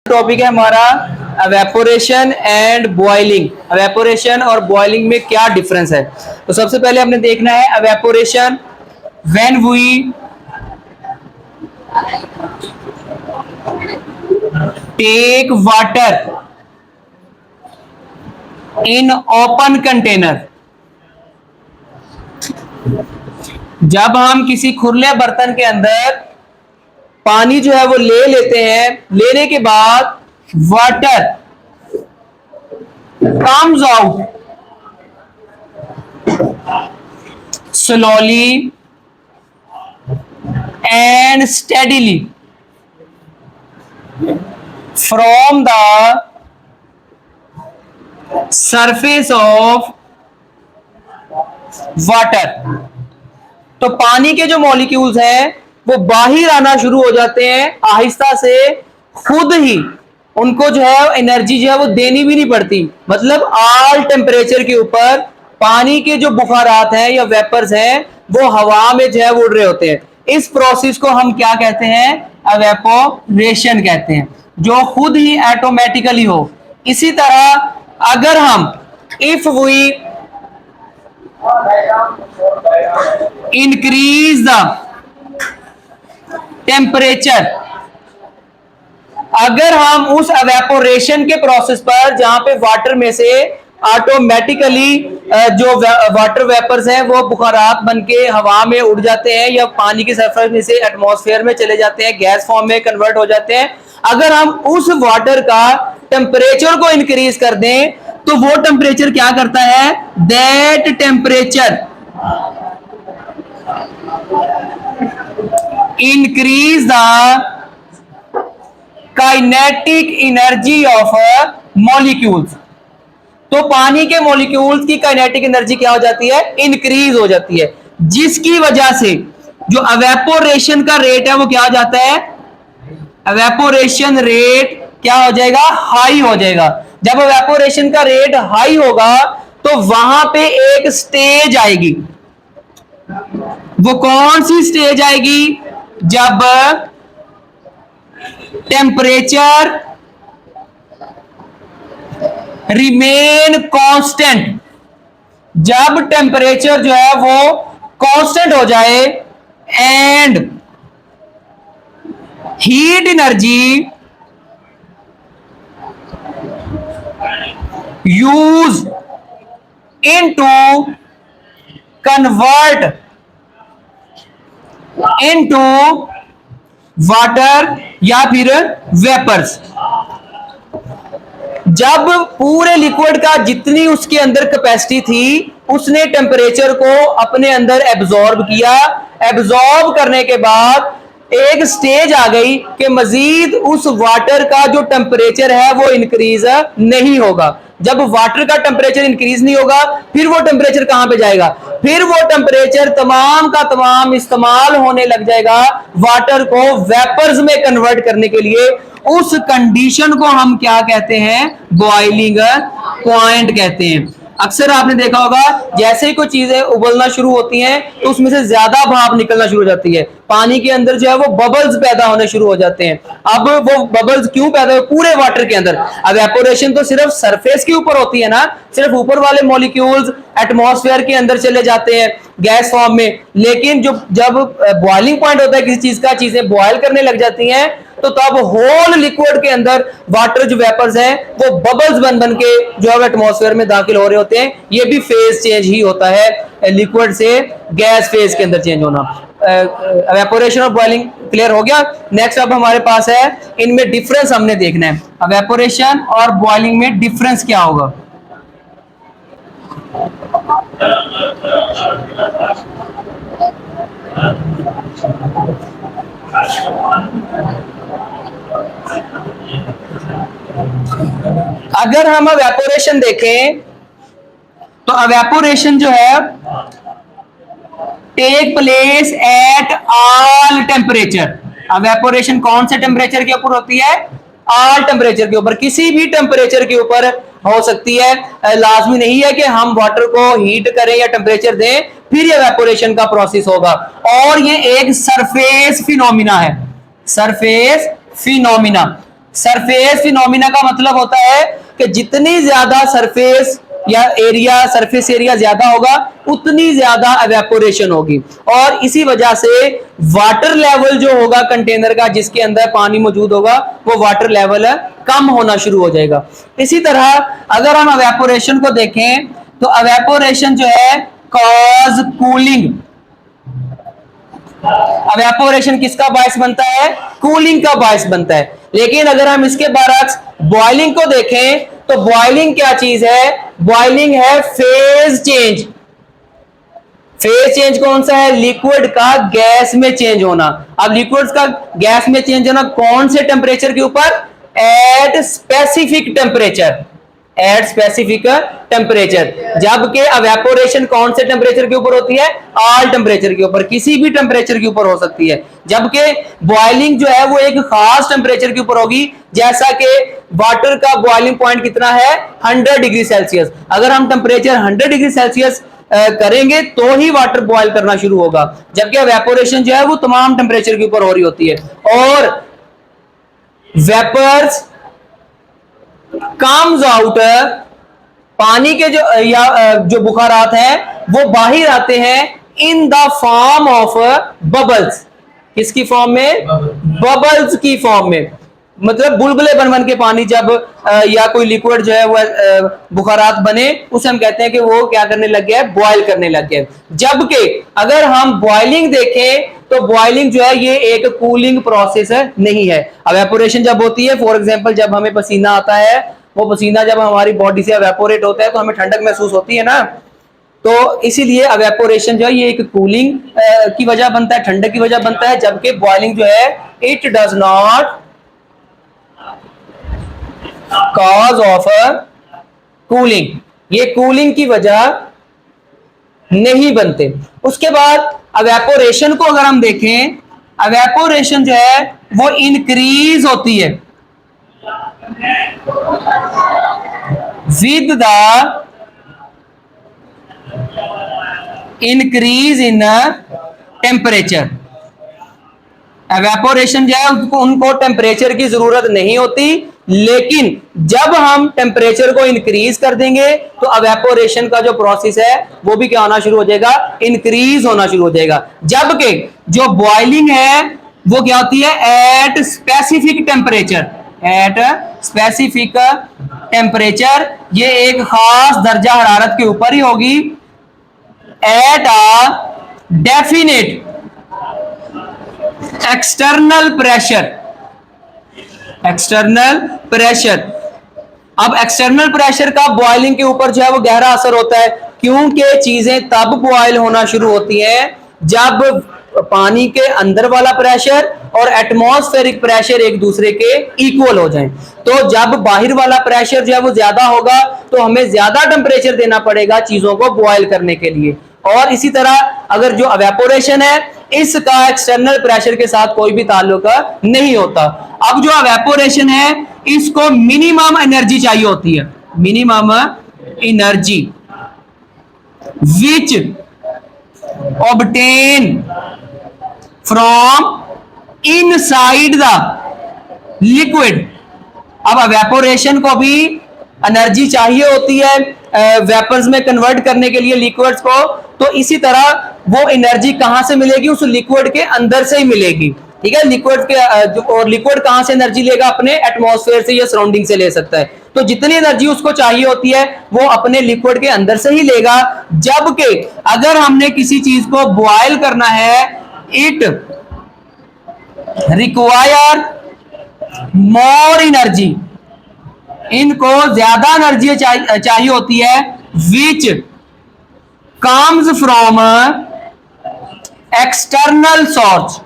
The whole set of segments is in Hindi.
टॉपिक है हमारा एवेपोरेशन एंड बॉइलिंग। एवेपोरेशन और बॉइलिंग में क्या डिफरेंस है? तो सबसे पहले हमने देखना है evaporation when we take water in open container. जब हम किसी खुले बर्तन के अंदर पानी जो है वो ले लेते हैं, लेने के बाद water comes out slowly and steadily from the surface of water। तो पानी के जो मॉलिक्यूल्स हैं वो बाहर आना शुरू हो जाते हैं आहिस्ता से, खुद ही उनको जो है एनर्जी जो है वो देनी भी नहीं पड़ती। मतलब ऑल टेम्परेचर के ऊपर पानी के जो बुखारात हैं या वेपर्स हैं वो हवा में जो है वो उड़ रहे होते हैं। इस प्रोसेस को हम क्या कहते हैं? एवेपोरेशन कहते हैं, जो खुद ही ऑटोमेटिकली हो। इसी तरह अगर हम if we increase the temperature, अगर हम उस एवेपोरेशन के प्रोसेस पर जहां पे वाटर में से ऑटोमेटिकली जो वाटर वेपर्स हैं वो बुखारात बनके हवा में उड़ जाते हैं या पानी की सरफेस में से एटमॉस्फेयर में चले जाते हैं, गैस फॉर्म में कन्वर्ट हो जाते हैं। अगर हम उस वाटर का टेम्परेचर को इंक्रीज कर दें तो वो टेम्परेचर क्या करता है? That temperature increase the kinetic energy of molecules. तो पानी के मॉलिक्यूल्स की काइनेटिक एनर्जी क्या हो जाती है? इंक्रीज हो जाती है, जिसकी वजह से जो एवेपोरेशन का रेट है वो क्या हो जाता है? एवेपोरेशन रेट क्या हो जाएगा? हाई हो जाएगा। जब एवेपोरेशन का रेट हाई होगा तो वहां पे एक स्टेज आएगी। वो कौन सी स्टेज आएगी? जब टेम्परेचर रिमेन कांस्टेंट, जब टेम्परेचर जो है वो कांस्टेंट हो जाए and heat energy use into convert into water या फिर वेपर्स। जब पूरे लिक्विड का जितनी उसके अंदर कैपेसिटी थी उसने टेम्परेचर को अपने अंदर एब्जॉर्ब किया। एब्जॉर्ब करने के बाद एक स्टेज आ गई कि मजीद उस वाटर का जो टेम्परेचर है वो इंक्रीज नहीं होगा। जब वाटर का टेम्परेचर इंक्रीज नहीं होगा फिर वो टेम्परेचर कहां पे जाएगा? फिर वो टेम्परेचर तमाम का तमाम इस्तेमाल होने लग जाएगा वाटर को वेपर्स में कन्वर्ट करने के लिए। उस कंडीशन को हम क्या कहते हैं? बॉइलिंग पॉइंट कहते हैं। अक्सर आपने देखा होगा जैसे ही कोई चीजें उबलना शुरू होती हैं तो उसमें से ज्यादा भाप निकलना शुरू हो जाती है, पानी के अंदर जो है वो बबल्स पैदा होने शुरू हो जाते हैं। अब वो बबल्स क्यों पैदा हो? पूरे वाटर के अंदर। एवेपोरेशन तो सिर्फ सरफेस के ऊपर होती है ना, सिर्फ ऊपर वाले मॉलिक्यूल्स एटमॉस्फेयर के अंदर चले जाते हैं गैस फॉर्म में। लेकिन जब बॉइलिंग पॉइंट होता है किसी चीज का, चीजें बॉयल करने लग जाती हैं तो तब होल लिक्विड के अंदर वाटर जो वेपर्स हैं वो बबल्स बन बन के जो है एटमॉस्फेयर में दाखिल हो रहे होते हैं। ये भी फेज चेंज ही होता है, लिक्विड से गैस फेज के अंदर चेंज होना। एवेपोरेशन और बॉइलिंग क्लियर हो गया। नेक्स्ट अब हमारे पास है इनमें डिफरेंस हमने देखना है। एवेपोरेशन और बॉइलिंग में डिफरेंस क्या होगा? अगर हम एवेपोरेशन देखें तो एवेपोरेशन जो है take place at all temperature. Evaporation कौन से टेम्परेचर के ऊपर होती है? ऑल टेम्परेचर के ऊपर, किसी भी टेम्परेचर के ऊपर हो सकती है। लाजमी नहीं है कि हम वाटर को हीट करें या टेम्परेचर दें फिर ये एवेपोरेशन का प्रोसेस होगा। और ये एक सरफेस फिनोमिना है, सरफेस फिनोमिना। सरफेस फिनोमिना का मतलब होता है कि जितनी ज्यादा सरफेस या एरिया, सरफेस एरिया ज्यादा होगा उतनी ज्यादा एवेपोरेशन होगी, और इसी वजह से वाटर लेवल जो होगा कंटेनर का जिसके अंदर पानी मौजूद होगा वो वाटर लेवल कम होना शुरू हो जाएगा। इसी तरह अगर हम एवेपोरेशन को देखें तो एवेपोरेशन जो है कॉज कूलिंग, एवेपोरेशन किसका बायस बनता है? कूलिंग का बायस बनता है। लेकिन अगर हम इसके बरक्स बॉइलिंग को देखें तो बॉइलिंग क्या चीज है? बॉइलिंग है फेज चेंज। फेज चेंज कौन सा है? लिक्विड का गैस में चेंज होना। अब लिक्विड का गैस में चेंज होना कौन से टेम्परेचर के ऊपर? At specific temperature, at specific temperature. जबकि एवेपोरेशन कौन से टेम्परेचर के ऊपर होती है? ऑल टेम्परेचर के ऊपर, किसी भी टेम्परेचर के ऊपर हो सकती है। जबकि बॉइलिंग जो है वो एक खास टेम्परेचर के ऊपर होगी, जैसा कि वाटर का बॉइलिंग पॉइंट कितना है? 100 डिग्री सेल्सियस। अगर हम टेम्परेचर 100 डिग्री सेल्सियस करेंगे तो ही वाटर बॉयल करना शुरू होगा, जबकि एवेपोरेशन जो है वो तमाम टेम्परेचर के ऊपर हो रही होती है। और वेपर्स कम्स आउट, पानी के जो बुखारात हैं वो बाहर आते हैं in the form of bubbles. किसकी फॉर्म में? बबल्स की फॉर्म में। मतलब बुलबुले बन बन के पानी जब या कोई लिक्विड जो है वो बुखारात बने, उसे हम कहते हैं कि वो क्या करने लग गया है? बॉयल करने लग गया है। जबकि अगर हम बॉइलिंग देखें तो बॉइलिंग जो है ये एक कूलिंग प्रोसेस नहीं है। एवेपोरेशन जब होती है, फॉर एग्जांपल जब हमें पसीना आता है, वो पसीना जब हमारी बॉडी से एवेपोरेट होता है तो हमें ठंडक महसूस होती है ना, तो इसीलिए एवेपोरेशन जो है ये एक कूलिंग की वजह बनता है, ठंडक की वजह बनता है। जबकि बॉइलिंग जो है it does not cause of cooling, ये कूलिंग की वजह नहीं बनते। उसके बाद एवेपोरेशन को अगर हम देखें, एवेपोरेशन जो है वो इंक्रीज होती है with the increase in temperature. Evaporation जो है उनको टेम्परेचर की जरूरत नहीं होती, लेकिन जब हम टेम्परेचर को इंक्रीज कर देंगे तो एवेपोरेशन का जो प्रोसेस है वो भी क्या होना शुरू हो जाएगा? इंक्रीज होना शुरू हो जाएगा। जबकि जो बॉइलिंग है वो क्या होती है? At specific temperature, at specific temperature, ये एक खास दर्जा हरारत के ऊपर ही होगी। At a definite external pressure, external pressure. अब एक्सटर्नल प्रेशर का बॉइलिंग के ऊपर जो है वो गहरा असर होता है, क्योंकि चीजें तब बॉयल होना शुरू होती हैं जब पानी के अंदर वाला प्रेशर और एटमॉस्फेरिक प्रेशर एक दूसरे के इक्वल हो जाएं। तो जब बाहर वाला प्रेशर जो है वो ज्यादा होगा तो हमें ज्यादा टेम्परेचर देना पड़ेगा चीजों को बॉयल करने के लिए। और इसी तरह अगर जो एवेपोरेशन है इसका एक्सटर्नल प्रेशर के साथ कोई भी ताल्लुक नहीं होता। अब जो एवेपोरेशन है इसको मिनिमम एनर्जी चाहिए होती है, minimum energy which obtain from inside the liquid. अब एवेपोरेशन को भी एनर्जी चाहिए होती है वेपर्स में कन्वर्ट करने के लिए लिक्विड्स को, तो इसी तरह वो एनर्जी कहां से मिलेगी? उस लिक्विड के अंदर से ही मिलेगी। ठीक है, लिक्विड के और लिक्विड कहां से एनर्जी लेगा? अपने एटमॉस्फेयर से या सराउंडिंग से ले सकता है। तो जितनी एनर्जी उसको चाहिए होती है वो अपने लिक्विड के अंदर से ही लेगा। जबकि अगर हमने किसी चीज को बॉयल करना है, इट रिक्वायर मोर एनर्जी, इनको ज्यादा एनर्जी चाहिए होती है, which comes from external source,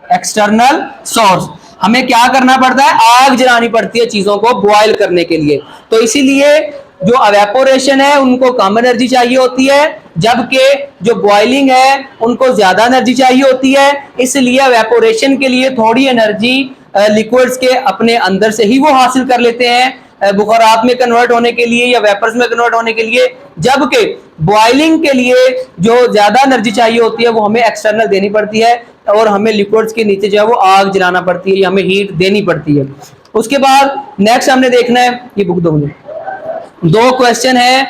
external source. हमें क्या करना पड़ता है? आग जलानी पड़ती है चीजों को बॉयल करने के लिए। तो इसीलिए जो एवेपोरेशन है उनको कम एनर्जी चाहिए होती है, जबकि जो बॉइलिंग है उनको ज्यादा एनर्जी चाहिए होती है। इसलिए एवेपोरेशन के लिए थोड़ी एनर्जी लिक्विड्स के अपने अंदर से ही वो हासिल कर लेते हैं बुखारात में कन्वर्ट होने के लिए या वेपर्स में कन्वर्ट होने के लिए। जबकि बॉइलिंग के लिए जो ज्यादा एनर्जी चाहिए होती है वो हमें एक्सटर्नल देनी पड़ती है और हमें लिक्विड्स के नीचे जो है वो आग जलाना पड़ती है या हमें हीट देनी पड़ती है। उसके बाद नेक्स्ट हमने देखना है, ये बुक दो मुझे, दो क्वेश्चन है।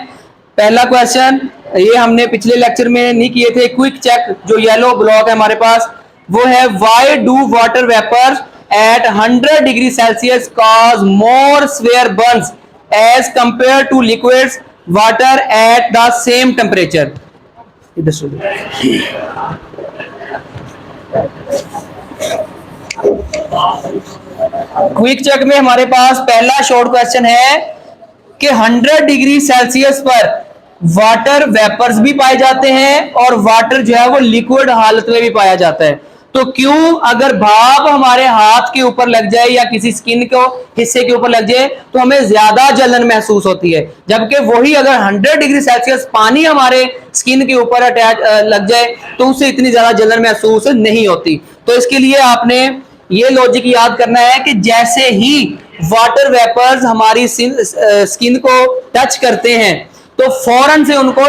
पहला क्वेश्चन ये हमने पिछले लेक्चर में नहीं किए थे, क्विक चेक जो येलो ब्लॉक है हमारे पास, वो है why do water vapours at 100 degree Celsius cause more severe burns as compare to liquids water at the same temperature. Quick check में हमारे पास पहला शॉर्ट क्वेश्चन है कि 100 डिग्री सेल्सियस पर वाटर वेपर्स भी पाए जाते हैं और वाटर जो है वो लिक्विड हालत में भी पाया जाता है। तो क्यों अगर भाप हमारे हाथ के ऊपर लग जाए या किसी स्किन को हिस्से के ऊपर लग जाए तो हमें ज्यादा जलन महसूस होती है, जबकि वही अगर 100 डिग्री सेल्सियस पानी हमारे स्किन के ऊपर अटैच लग जाए तो उससे इतनी ज्यादा जलन महसूस नहीं होती। तो इसके लिए आपने ये लॉजिक याद करना है कि जैसे ही वाटर वेपर्स हमारी स्किन को टच करते हैं तो फौरन से उनको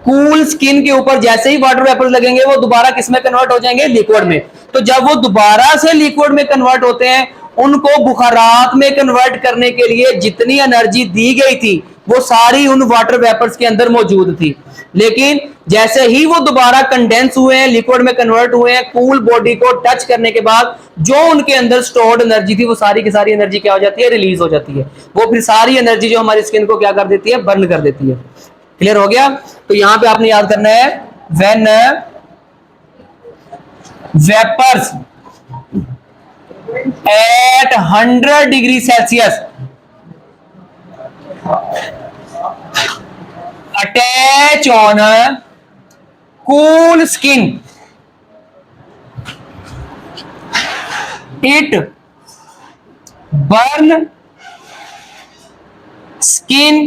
कूल स्किन के ऊपर जैसे ही वाटर वेपर्स लगेंगे वो दोबारा किस में कन्वर्ट हो जाएंगे, लिक्विड में। तो जब वो दोबारा से लिक्विड में कन्वर्ट होते हैं उनको बुखारात में कन्वर्ट करने के लिए जितनी एनर्जी दी गई थी वो सारी उन वाटर वेपर्स के अंदर मौजूद थी, लेकिन जैसे ही वो दोबारा कंडेंस हुए हैं, लिक्विड में कन्वर्ट हुए हैं, कूल बॉडी को टच करने के बाद जो उनके अंदर स्टोर्ड एनर्जी थी वो सारी की सारी एनर्जी क्या हो जाती है, रिलीज हो जाती है। वो फिर सारी एनर्जी जो हमारी स्किन को क्या कर देती है, बर्न कर देती है। क्लियर हो गया? तो यहां पे आपने याद करना है when vapours at 100 degree Celsius attach on a cool skin, it burn skin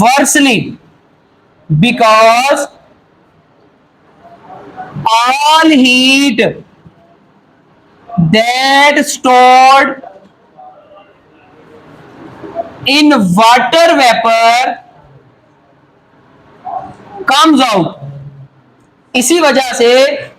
worsley because all heat that stored in water vapor comes out। इसी वजह से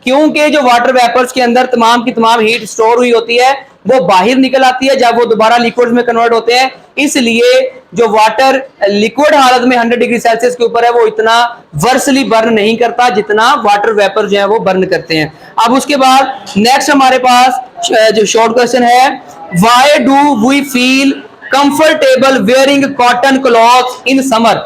क्योंकि जो वाटर वेपर्स के अंदर तमाम की तमाम हीट स्टोर हुई होती है वो बाहर निकल आती है जब वो दोबारा लिक्विड में कन्वर्ट होते हैं, इसलिए जो वाटर लिक्विड हालत में 100 डिग्री सेल्सियस के ऊपर है वो इतना वर्सली बर्न नहीं करता जितना वाटर वेपर जो है वो बर्न करते हैं। अब उसके बाद नेक्स्ट हमारे पास जो शॉर्ट क्वेश्चन है, why do we feel comfortable wearing cotton clothes in summer.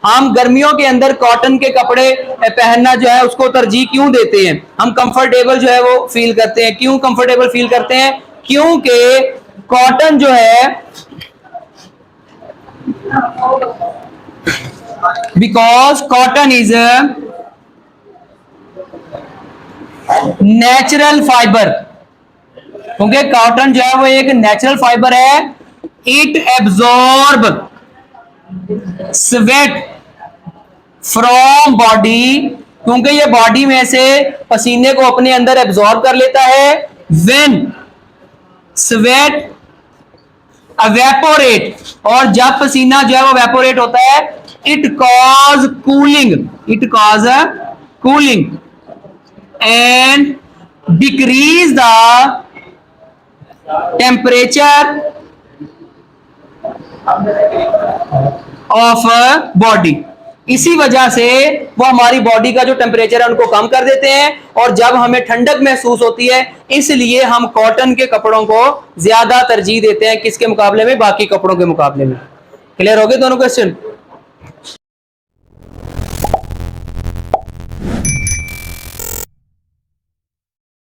हम गर्मियों के अंदर कॉटन के कपड़े पहनना जो है उसको तरजीह क्यों देते हैं, हम कंफर्टेबल जो है वो फील करते हैं। क्यों कंफर्टेबल फील करते हैं? क्योंकि कॉटन जो है, because cotton is natural fibre, क्योंकि कॉटन जो है वो एक नेचुरल फाइबर है। It absorb sweat from body, क्योंकि ये बॉडी में से पसीने को अपने अंदर एब्जॉर्ब कर लेता है। व्हेन स्वेट एवेपोरेट, और जब पसीना जो है वो एवेपोरेट होता है, it cause cooling, it cause cooling and decrease the temperature of body. इसी वजह से वो हमारी बॉडी का जो टेम्परेचर है उनको कम कर देते हैं, और जब हमें ठंडक महसूस होती है इसलिए हम कॉटन के कपड़ों को ज्यादा तरजीह देते हैं किसके मुकाबले में, बाकी कपड़ों के मुकाबले में। क्लियर हो गए दोनों क्वेश्चन?